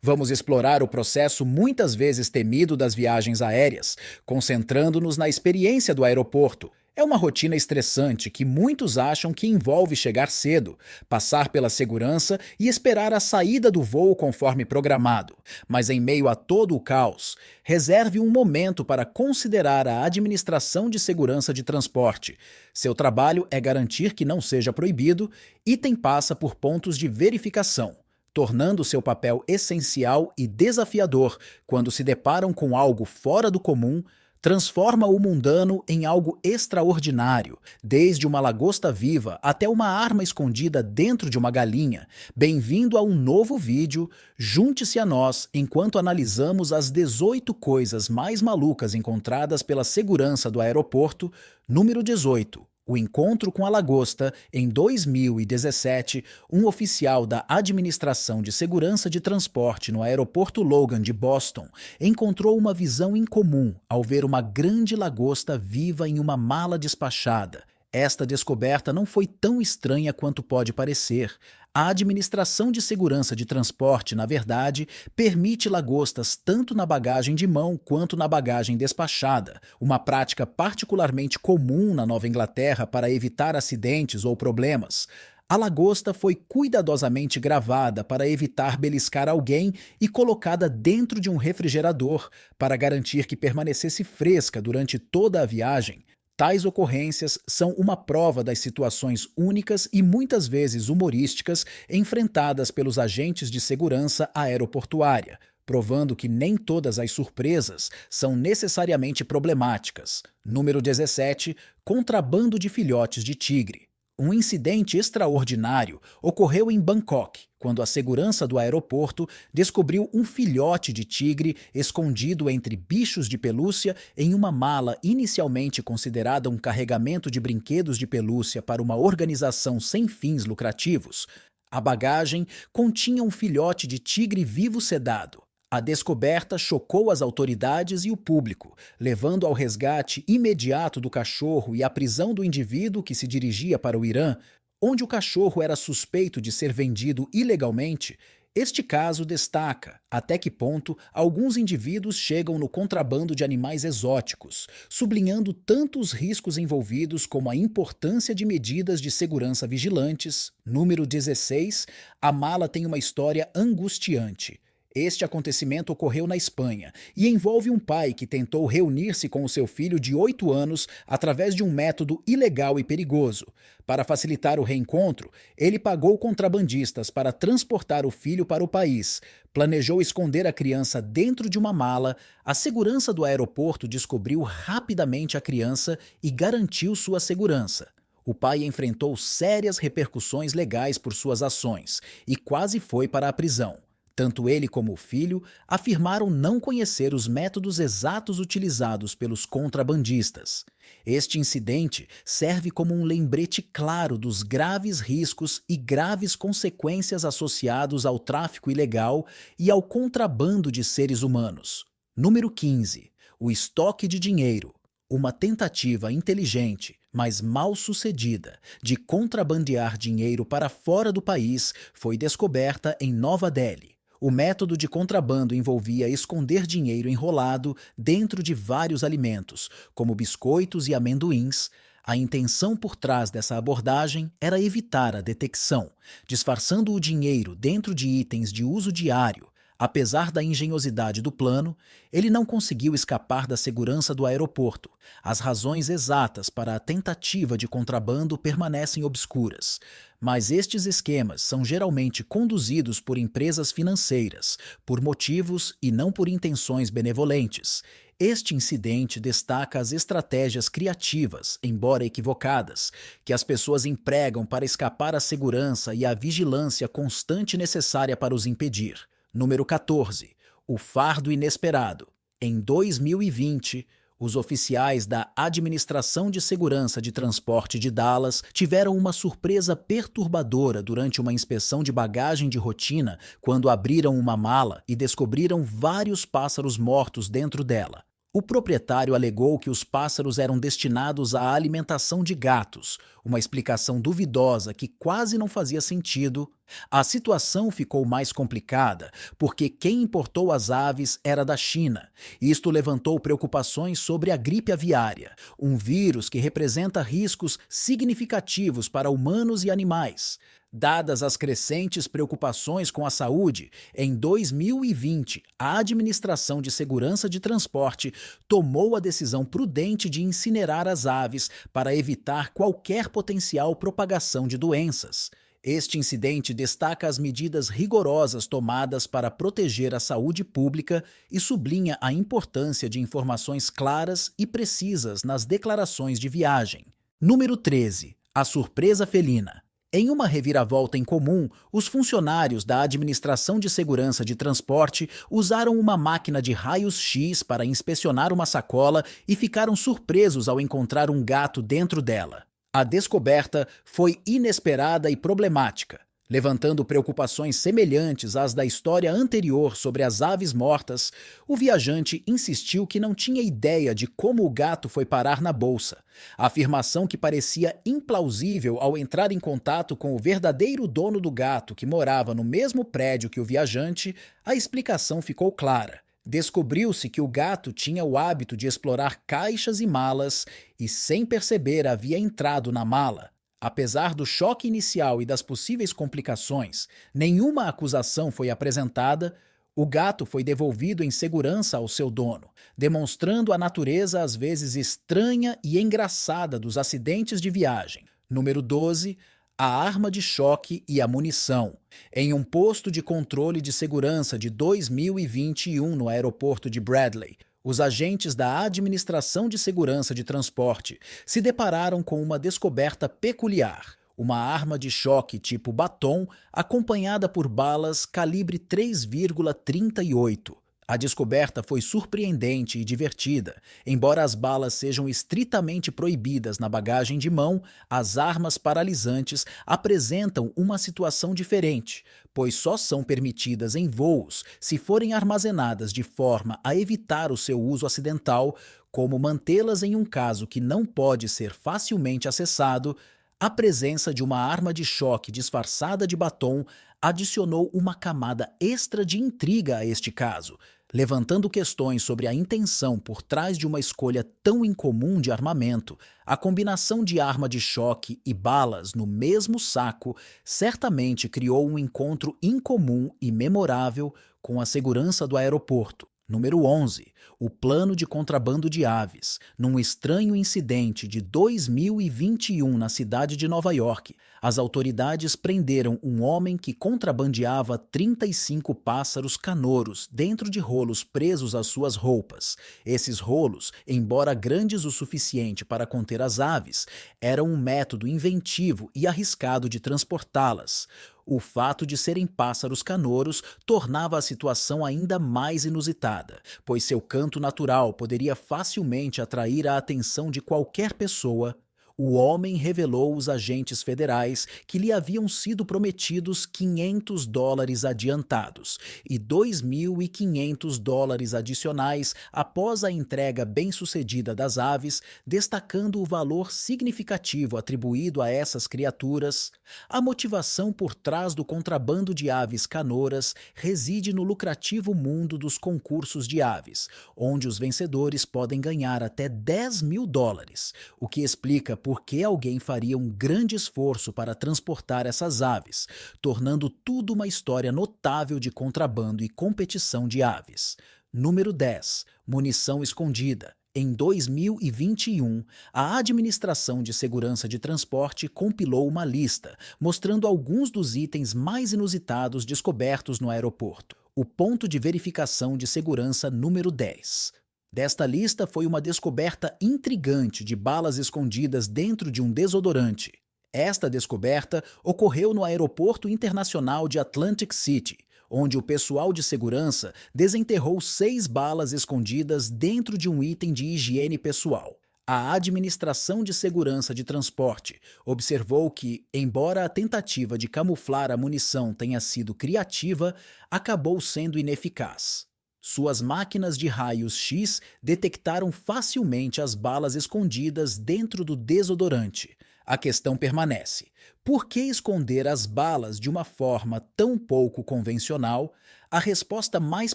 Vamos explorar o processo muitas vezes temido das viagens aéreas, concentrando-nos na experiência do aeroporto. É uma rotina estressante que muitos acham que envolve chegar cedo, passar pela segurança e esperar a saída do voo conforme programado. Mas em meio a todo o caos, reserve um momento para considerar a administração de segurança de transporte. Seu trabalho é garantir que não seja proibido, item passa por pontos de verificação, tornando seu papel essencial e desafiador quando se deparam com algo fora do comum, transforma o mundano em algo extraordinário, desde uma lagosta viva até uma arma escondida dentro de uma galinha. Bem-vindo a um novo vídeo, junte-se a nós enquanto analisamos as 18 coisas mais malucas encontradas pela segurança do aeroporto. Número 18. O encontro com a lagosta. Em 2017, um oficial da Administração de Segurança de Transporte no aeroporto Logan de Boston encontrou uma visão incomum ao ver uma grande lagosta viva em uma mala despachada. Esta descoberta não foi tão estranha quanto pode parecer. A Administração de Segurança de Transporte, na verdade, permite lagostas tanto na bagagem de mão quanto na bagagem despachada, uma prática particularmente comum na Nova Inglaterra para evitar acidentes ou problemas. A lagosta foi cuidadosamente gravada para evitar beliscar alguém e colocada dentro de um refrigerador para garantir que permanecesse fresca durante toda a viagem. Tais ocorrências são uma prova das situações únicas e muitas vezes humorísticas enfrentadas pelos agentes de segurança aeroportuária, provando que nem todas as surpresas são necessariamente problemáticas. Número 17. Contrabando de filhotes de tigre. Um incidente extraordinário ocorreu em Bangkok, quando a segurança do aeroporto descobriu um filhote de tigre escondido entre bichos de pelúcia em uma mala inicialmente considerada um carregamento de brinquedos de pelúcia para uma organização sem fins lucrativos. A bagagem continha um filhote de tigre vivo sedado. A descoberta chocou as autoridades e o público, levando ao resgate imediato do cachorro e à prisão do indivíduo que se dirigia para o Irã, onde o cachorro era suspeito de ser vendido ilegalmente. Este caso destaca até que ponto alguns indivíduos chegam no contrabando de animais exóticos, sublinhando tanto os riscos envolvidos como a importância de medidas de segurança vigilantes. Número 16. A mala tem uma história angustiante. Este acontecimento ocorreu na Espanha e envolve um pai que tentou reunir-se com o seu filho de 8 anos através de um método ilegal e perigoso. Para facilitar o reencontro, ele pagou contrabandistas para transportar o filho para o país. Planejou esconder a criança dentro de uma mala. A segurança do aeroporto descobriu rapidamente a criança e garantiu sua segurança. O pai enfrentou sérias repercussões legais por suas ações e quase foi para a prisão. Tanto ele como o filho afirmaram não conhecer os métodos exatos utilizados pelos contrabandistas. Este incidente serve como um lembrete claro dos graves riscos e graves consequências associados ao tráfico ilegal e ao contrabando de seres humanos. Número 15. O estoque de dinheiro. Uma tentativa inteligente, mas mal sucedida, de contrabandear dinheiro para fora do país foi descoberta em Nova Delhi. O método de contrabando envolvia esconder dinheiro enrolado dentro de vários alimentos, como biscoitos e amendoins. A intenção por trás dessa abordagem era evitar a detecção, disfarçando o dinheiro dentro de itens de uso diário. Apesar da engenhosidade do plano, ele não conseguiu escapar da segurança do aeroporto. As razões exatas para a tentativa de contrabando permanecem obscuras, mas estes esquemas são geralmente conduzidos por empresas financeiras, por motivos e não por intenções benevolentes. Este incidente destaca as estratégias criativas, embora equivocadas, que as pessoas empregam para escapar à segurança e à vigilância constante necessária para os impedir. Número 14. O fardo inesperado. Em 2020, os oficiais da Administração de Segurança de Transporte de Dallas tiveram uma surpresa perturbadora durante uma inspeção de bagagem de rotina quando abriram uma mala e descobriram vários pássaros mortos dentro dela. O proprietário alegou que os pássaros eram destinados à alimentação de gatos, uma explicação duvidosa que quase não fazia sentido. A situação ficou mais complicada porque quem importou as aves era da China. Isto levantou preocupações sobre a gripe aviária, um vírus que representa riscos significativos para humanos e animais. Dadas as crescentes preocupações com a saúde, em 2020, a Administração de Segurança de Transporte tomou a decisão prudente de incinerar as aves para evitar qualquer potencial propagação de doenças. Este incidente destaca as medidas rigorosas tomadas para proteger a saúde pública e sublinha a importância de informações claras e precisas nas declarações de viagem. Número 13. A surpresa felina. Em uma reviravolta incomum, os funcionários da Administração de Segurança de Transporte usaram uma máquina de raios-x para inspecionar uma sacola e ficaram surpresos ao encontrar um gato dentro dela. A descoberta foi inesperada e problemática, levantando preocupações semelhantes às da história anterior sobre as aves mortas. O viajante insistiu que não tinha ideia de como o gato foi parar na bolsa. A afirmação que parecia implausível ao entrar em contato com o verdadeiro dono do gato, que morava no mesmo prédio que o viajante, a explicação ficou clara. Descobriu-se que o gato tinha o hábito de explorar caixas e malas e, sem perceber, havia entrado na mala. Apesar do choque inicial e das possíveis complicações, nenhuma acusação foi apresentada. O gato foi devolvido em segurança ao seu dono, demonstrando a natureza às vezes estranha e engraçada dos acidentes de viagem. Número 12. A arma de choque e a munição. Em um posto de controle de segurança de 2021 no aeroporto de Bradley, os agentes da Administração de Segurança de Transporte se depararam com uma descoberta peculiar: uma arma de choque tipo batom acompanhada por balas calibre 3,38. A descoberta foi surpreendente e divertida. Embora as balas sejam estritamente proibidas na bagagem de mão, as armas paralisantes apresentam uma situação diferente, pois só são permitidas em voos se forem armazenadas de forma a evitar o seu uso acidental, como mantê-las em um caso que não pode ser facilmente acessado. A presença de uma arma de choque disfarçada de batom adicionou uma camada extra de intriga a este caso, levantando questões sobre a intenção por trás de uma escolha tão incomum de armamento. A combinação de arma de choque e balas no mesmo saco certamente criou um encontro incomum e memorável com a segurança do aeroporto. Número 11. O plano de contrabando de aves. Num estranho incidente de 2021 na cidade de Nova York, as autoridades prenderam um homem que contrabandeava 35 pássaros canouros dentro de rolos presos às suas roupas. Esses rolos, embora grandes o suficiente para conter as aves, eram um método inventivo e arriscado de transportá-las. O fato de serem pássaros canouros tornava a situação ainda mais inusitada, pois seu canto natural poderia facilmente atrair a atenção de qualquer pessoa. O homem revelou aos agentes federais que lhe haviam sido prometidos $500 adiantados e $2.500 adicionais após a entrega bem-sucedida das aves, destacando o valor significativo atribuído a essas criaturas. A motivação por trás do contrabando de aves canouras reside no lucrativo mundo dos concursos de aves, onde os vencedores podem ganhar até $10.000, o que explica por que alguém faria um grande esforço para transportar essas aves, tornando tudo uma história notável de contrabando e competição de aves. Número 10. Munição escondida. Em 2021, a Administração de Segurança de Transporte compilou uma lista, mostrando alguns dos itens mais inusitados descobertos no aeroporto. O ponto de verificação de segurança número 10. Desta lista foi uma descoberta intrigante de balas escondidas dentro de um desodorante. Esta descoberta ocorreu no Aeroporto Internacional de Atlantic City, onde o pessoal de segurança desenterrou 6 balas escondidas dentro de um item de higiene pessoal. A Administração de Segurança de Transporte observou que, embora a tentativa de camuflar a munição tenha sido criativa, acabou sendo ineficaz. Suas máquinas de raios-X detectaram facilmente as balas escondidas dentro do desodorante. A questão permanece: por que esconder as balas de uma forma tão pouco convencional? A resposta mais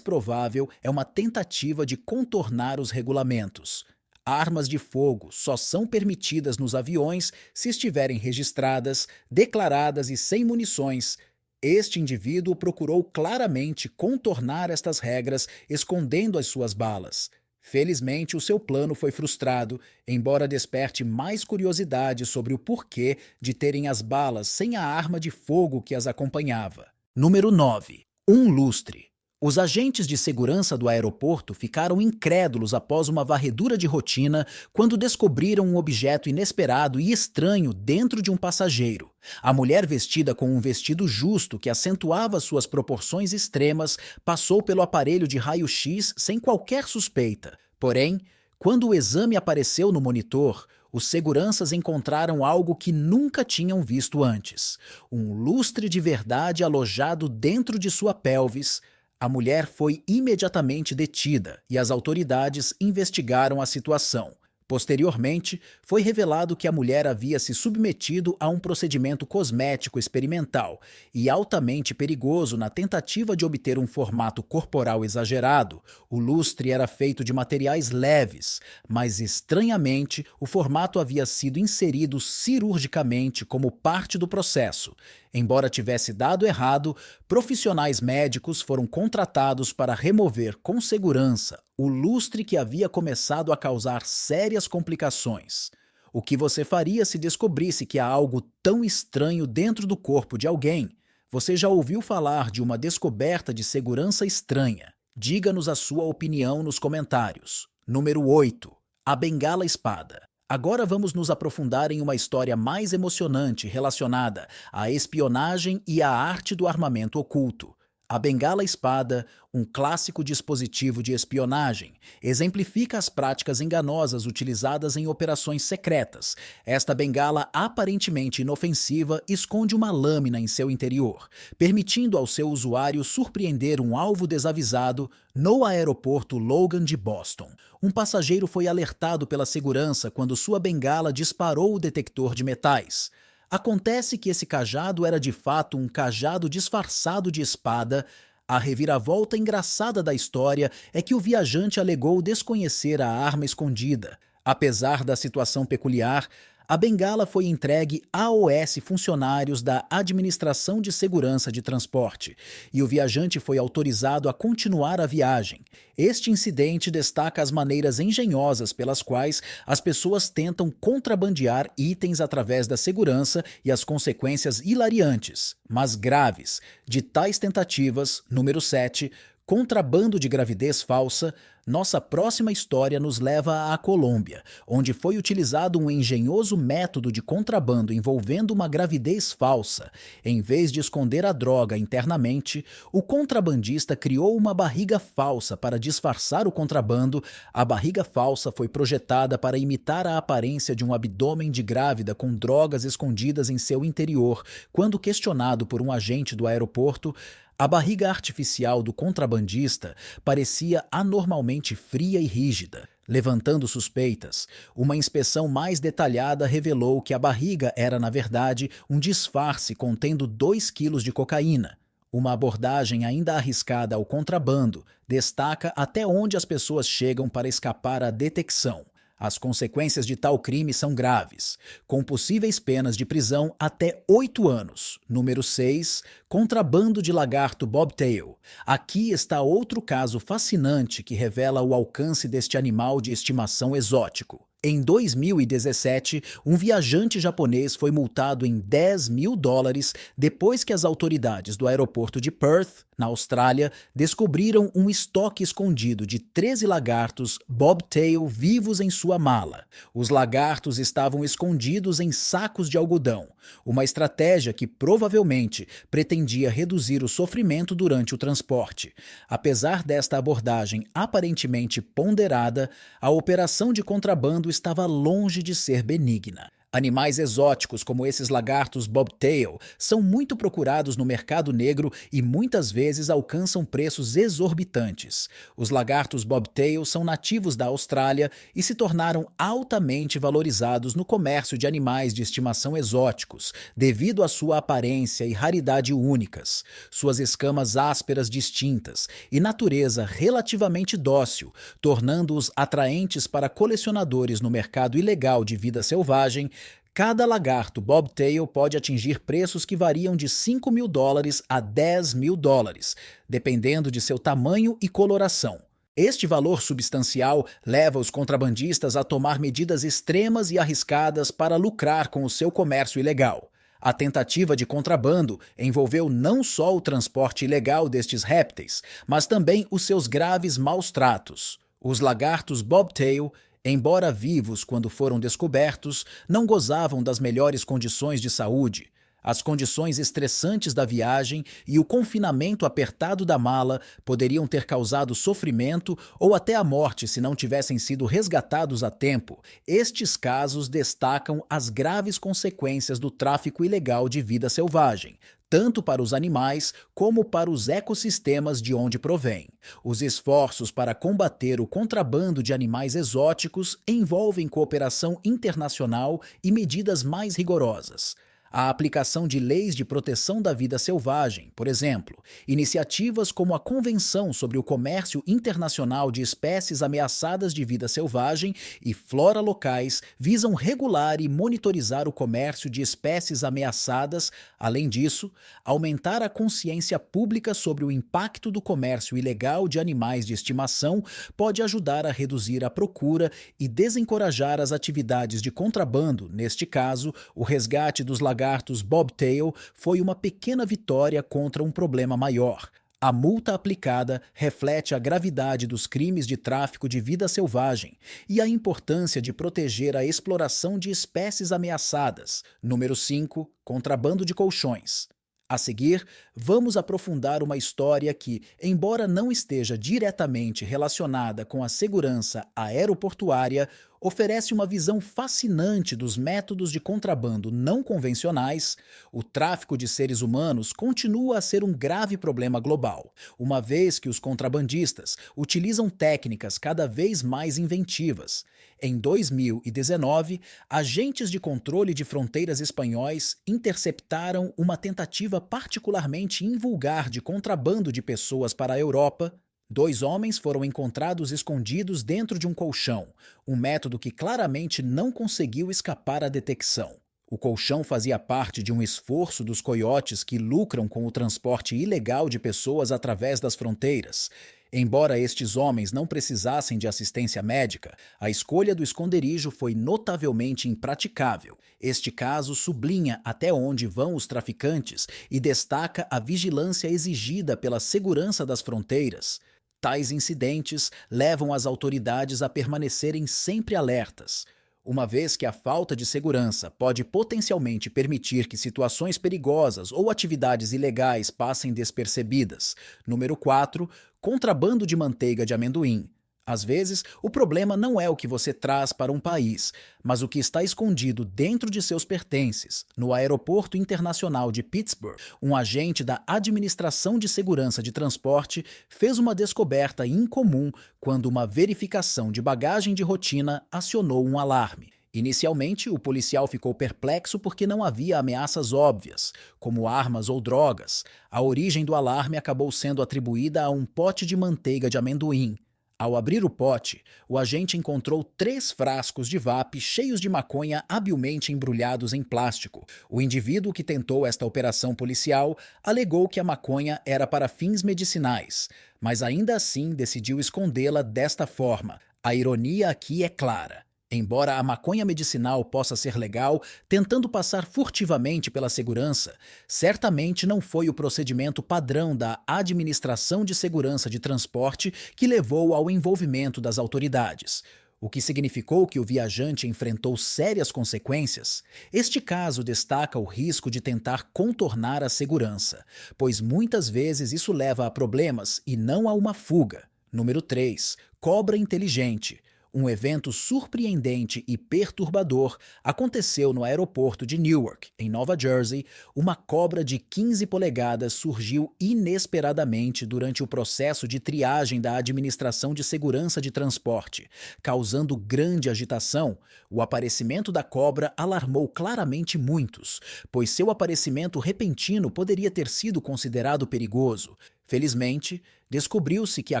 provável é uma tentativa de contornar os regulamentos. Armas de fogo só são permitidas nos aviões se estiverem registradas, declaradas e sem munições. Este indivíduo procurou claramente contornar estas regras, escondendo as suas balas. Felizmente, o seu plano foi frustrado, embora desperte mais curiosidade sobre o porquê de terem as balas sem a arma de fogo que as acompanhava. Número 9. Um lustre. Os agentes de segurança do aeroporto ficaram incrédulos após uma varredura de rotina quando descobriram um objeto inesperado e estranho dentro de um passageiro. A mulher, vestida com um vestido justo que acentuava suas proporções extremas, passou pelo aparelho de raio-x sem qualquer suspeita. Porém, quando o exame apareceu no monitor, os seguranças encontraram algo que nunca tinham visto antes: um lustre de verdade alojado dentro de sua pelvis. A mulher foi imediatamente detida e as autoridades investigaram a situação. Posteriormente, foi revelado que a mulher havia se submetido a um procedimento cosmético experimental e altamente perigoso na tentativa de obter um formato corporal exagerado. O lustre era feito de materiais leves, mas estranhamente o formato havia sido inserido cirurgicamente como parte do processo. Embora tivesse dado errado, profissionais médicos foram contratados para remover com segurança o lustre que havia começado a causar sérias complicações. O que você faria se descobrisse que há algo tão estranho dentro do corpo de alguém? Você já ouviu falar de uma descoberta de segurança estranha? Diga-nos a sua opinião nos comentários. Número 8. A bengala espada. Agora vamos nos aprofundar em uma história mais emocionante relacionada à espionagem e à arte do armamento oculto. A bengala espada, um clássico dispositivo de espionagem, exemplifica as práticas enganosas utilizadas em operações secretas. Esta bengala aparentemente inofensiva esconde uma lâmina em seu interior, permitindo ao seu usuário surpreender um alvo desavisado. No aeroporto Logan de Boston, um passageiro foi alertado pela segurança quando sua bengala disparou o detector de metais. Acontece que esse cajado era de fato um cajado disfarçado de espada. A reviravolta engraçada da história é que o viajante alegou desconhecer a arma escondida. Apesar da situação peculiar, a bengala foi entregue a OS funcionários da Administração de Segurança de Transporte e o viajante foi autorizado a continuar a viagem. Este incidente destaca as maneiras engenhosas pelas quais as pessoas tentam contrabandear itens através da segurança e as consequências hilariantes, mas graves, de tais tentativas. Número 7. Contrabando de gravidez falsa. Nossa próxima história nos leva à Colômbia, onde foi utilizado um engenhoso método de contrabando envolvendo uma gravidez falsa. Em vez de esconder a droga internamente, o contrabandista criou uma barriga falsa para disfarçar o contrabando. A barriga falsa foi projetada para imitar a aparência de um abdômen de grávida com drogas escondidas em seu interior. Quando questionado por um agente do aeroporto, a barriga artificial do contrabandista parecia anormalmente fria e rígida. Levantando suspeitas, uma inspeção mais detalhada revelou que a barriga era, na verdade, um disfarce contendo 2 quilos de cocaína. Uma abordagem ainda arriscada ao contrabando destaca até onde as pessoas chegam para escapar à detecção. As consequências de tal crime são graves, com possíveis penas de prisão até 8 anos. Número 6. Contrabando de lagarto bobtail. Aqui está outro caso fascinante que revela o alcance deste animal de estimação exótico. Em 2017, um viajante japonês foi multado em $10.000 depois que as autoridades do aeroporto de Perth, na Austrália, descobriram um estoque escondido de 13 lagartos bobtail vivos em sua mala. Os lagartos estavam escondidos em sacos de algodão, uma estratégia que provavelmente pretendia reduzir o sofrimento durante o transporte. Apesar desta abordagem aparentemente ponderada, a operação de contrabando estava longe de ser benigna. Animais exóticos, como esses lagartos bobtail, são muito procurados no mercado negro e muitas vezes alcançam preços exorbitantes. Os lagartos bobtail são nativos da Austrália e se tornaram altamente valorizados no comércio de animais de estimação exóticos, devido à sua aparência e raridade únicas, suas escamas ásperas distintas e natureza relativamente dócil, tornando-os atraentes para colecionadores no mercado ilegal de vida selvagem. Cada lagarto bobtail pode atingir preços que variam de US$ 5.000 a US$ 10.000, dependendo de seu tamanho e coloração. Este valor substancial leva os contrabandistas a tomar medidas extremas e arriscadas para lucrar com o seu comércio ilegal. A tentativa de contrabando envolveu não só o transporte ilegal destes répteis, mas também os seus graves maus tratos. Os lagartos bobtail, embora vivos quando foram descobertos, não gozavam das melhores condições de saúde. As condições estressantes da viagem e o confinamento apertado da mala poderiam ter causado sofrimento ou até a morte se não tivessem sido resgatados a tempo. Estes casos destacam as graves consequências do tráfico ilegal de vida selvagem, tanto para os animais como para os ecossistemas de onde provém. Os esforços para combater o contrabando de animais exóticos envolvem cooperação internacional e medidas mais rigorosas. A aplicação de leis de proteção da vida selvagem, por exemplo, iniciativas como a Convenção sobre o Comércio Internacional de Espécies Ameaçadas de Vida Selvagem e Flora Locais, visam regular e monitorizar o comércio de espécies ameaçadas. Além disso, aumentar a consciência pública sobre o impacto do comércio ilegal de animais de estimação pode ajudar a reduzir a procura e desencorajar as atividades de contrabando. Neste caso, o resgate dos lagartos bobtail foi uma pequena vitória contra um problema maior. A multa aplicada reflete a gravidade dos crimes de tráfico de vida selvagem e a importância de proteger a exploração de espécies ameaçadas. Número 5. Contrabando de colchões. A seguir, vamos aprofundar uma história que, embora não esteja diretamente relacionada com a segurança aeroportuária, oferece uma visão fascinante dos métodos de contrabando não convencionais. O tráfico de seres humanos continua a ser um grave problema global, uma vez que os contrabandistas utilizam técnicas cada vez mais inventivas. Em 2019, agentes de controle de fronteiras espanhóis interceptaram uma tentativa particularmente invulgar de contrabando de pessoas para a Europa. 2 homens foram encontrados escondidos dentro de um colchão, um método que claramente não conseguiu escapar à detecção. O colchão fazia parte de um esforço dos coiotes que lucram com o transporte ilegal de pessoas através das fronteiras. Embora estes homens não precisassem de assistência médica, a escolha do esconderijo foi notavelmente impraticável. Este caso sublinha até onde vão os traficantes e destaca a vigilância exigida pela segurança das fronteiras. Tais incidentes levam as autoridades a permanecerem sempre alertas, uma vez que a falta de segurança pode potencialmente permitir que situações perigosas ou atividades ilegais passem despercebidas. Número 4. Contrabando de manteiga de amendoim. Às vezes, o problema não é o que você traz para um país, mas o que está escondido dentro de seus pertences. No Aeroporto Internacional de Pittsburgh, um agente da Administração de Segurança de Transporte fez uma descoberta incomum quando uma verificação de bagagem de rotina acionou um alarme. Inicialmente, o policial ficou perplexo porque não havia ameaças óbvias, como armas ou drogas. A origem do alarme acabou sendo atribuída a um pote de manteiga de amendoim. Ao abrir o pote, o agente encontrou 3 frascos de vape cheios de maconha habilmente embrulhados em plástico. O indivíduo que tentou esta operação policial alegou que a maconha era para fins medicinais, mas ainda assim decidiu escondê-la desta forma. A ironia aqui é clara. Embora a maconha medicinal possa ser legal, tentando passar furtivamente pela segurança, certamente não foi o procedimento padrão da Administração de Segurança de Transporte que levou ao envolvimento das autoridades, o que significou que o viajante enfrentou sérias consequências. Este caso destaca o risco de tentar contornar a segurança, pois muitas vezes isso leva a problemas e não a uma fuga. Número 3. Cobra inteligente. Um evento surpreendente e perturbador aconteceu no aeroporto de Newark, em Nova Jersey. Uma cobra de 15 polegadas surgiu inesperadamente durante o processo de triagem da Administração de Segurança de Transporte, causando grande agitação. O aparecimento da cobra alarmou claramente muitos, pois seu aparecimento repentino poderia ter sido considerado perigoso. Felizmente, descobriu-se que a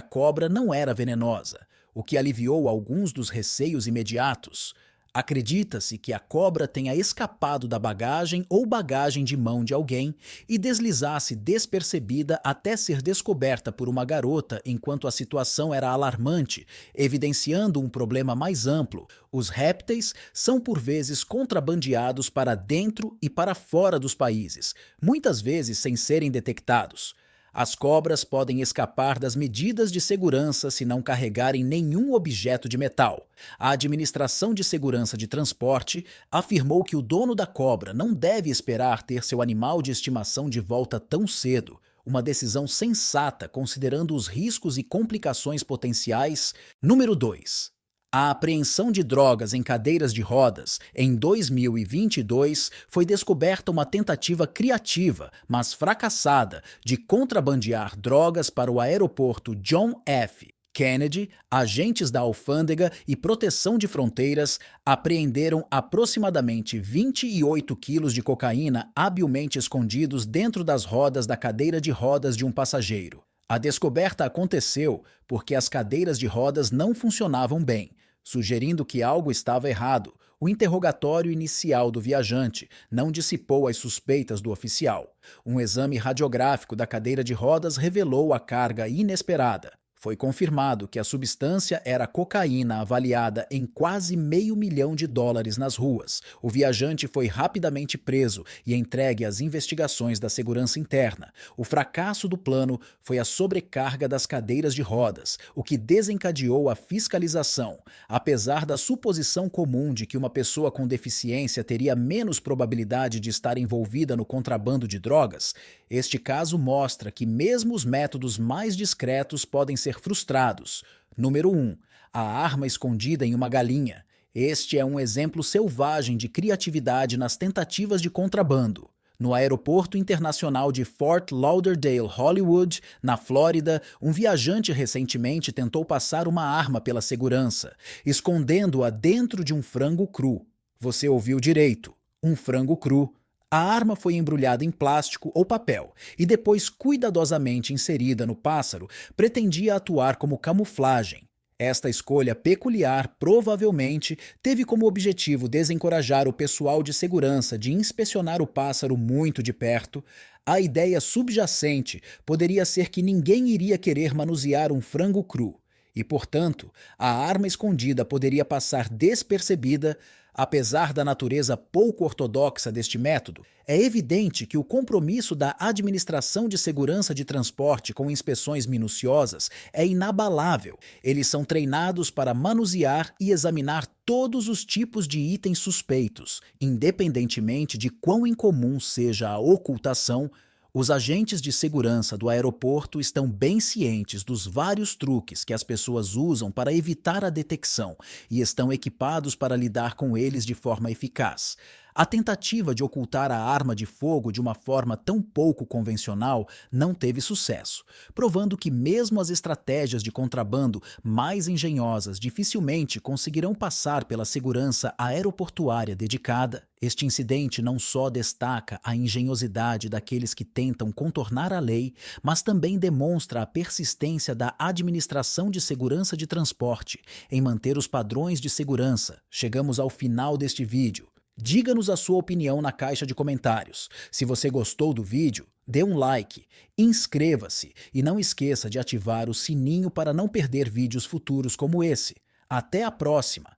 cobra não era venenosa, o que aliviou alguns dos receios imediatos. Acredita-se que a cobra tenha escapado da bagagem ou bagagem de mão de alguém e deslizasse despercebida até ser descoberta por uma garota enquanto a situação era alarmante, evidenciando um problema mais amplo. Os répteis são por vezes contrabandeados para dentro e para fora dos países, muitas vezes sem serem detectados. As cobras podem escapar das medidas de segurança se não carregarem nenhum objeto de metal. A Administração de Segurança de Transporte afirmou que o dono da cobra não deve esperar ter seu animal de estimação de volta tão cedo. Uma decisão sensata considerando os riscos e complicações potenciais. Número 2. A apreensão de drogas em cadeiras de rodas em 2022 foi descoberta uma tentativa criativa, mas fracassada, de contrabandear drogas para o aeroporto John F. Kennedy. Agentes da Alfândega e Proteção de Fronteiras apreenderam aproximadamente 28 quilos de cocaína habilmente escondidos dentro das rodas da cadeira de rodas de um passageiro. A descoberta aconteceu porque as cadeiras de rodas não funcionavam bem, sugerindo que algo estava errado. O interrogatório inicial do viajante não dissipou as suspeitas do oficial. Um exame radiográfico da cadeira de rodas revelou a carga inesperada. Foi confirmado que a substância era cocaína avaliada em quase $500 mil nas ruas. O viajante foi rapidamente preso e entregue às investigações da segurança interna. O fracasso do plano foi a sobrecarga das cadeiras de rodas, o que desencadeou a fiscalização. Apesar da suposição comum de que uma pessoa com deficiência teria menos probabilidade de estar envolvida no contrabando de drogas, este caso mostra que mesmo os métodos mais discretos podem ser frustrados. Número 1. A arma escondida em uma galinha. Este é um exemplo selvagem de criatividade nas tentativas de contrabando. No aeroporto internacional de Fort Lauderdale, Hollywood, na Flórida, um viajante recentemente tentou passar uma arma pela segurança, escondendo-a dentro de um frango cru. Você ouviu direito, um frango cru. A arma foi embrulhada em plástico ou papel e depois cuidadosamente inserida no pássaro, pretendia atuar como camuflagem. Esta escolha peculiar provavelmente teve como objetivo desencorajar o pessoal de segurança de inspecionar o pássaro muito de perto. A ideia subjacente poderia ser que ninguém iria querer manusear um frango cru e, portanto, a arma escondida poderia passar despercebida. Apesar da natureza pouco ortodoxa deste método, é evidente que o compromisso da Administração de Segurança de Transporte com inspeções minuciosas é inabalável. Eles são treinados para manusear e examinar todos os tipos de itens suspeitos, independentemente de quão incomum seja a ocultação. Os agentes de segurança do aeroporto estão bem cientes dos vários truques que as pessoas usam para evitar a detecção e estão equipados para lidar com eles de forma eficaz. A tentativa de ocultar a arma de fogo de uma forma tão pouco convencional não teve sucesso, provando que mesmo as estratégias de contrabando mais engenhosas dificilmente conseguirão passar pela segurança aeroportuária dedicada. Este incidente não só destaca a engenhosidade daqueles que tentam contornar a lei, mas também demonstra a persistência da Administração de Segurança de Transporte em manter os padrões de segurança. Chegamos ao final deste vídeo. Diga-nos a sua opinião na caixa de comentários. Se você gostou do vídeo, dê um like, inscreva-se e não esqueça de ativar o sininho para não perder vídeos futuros como esse. Até a próxima!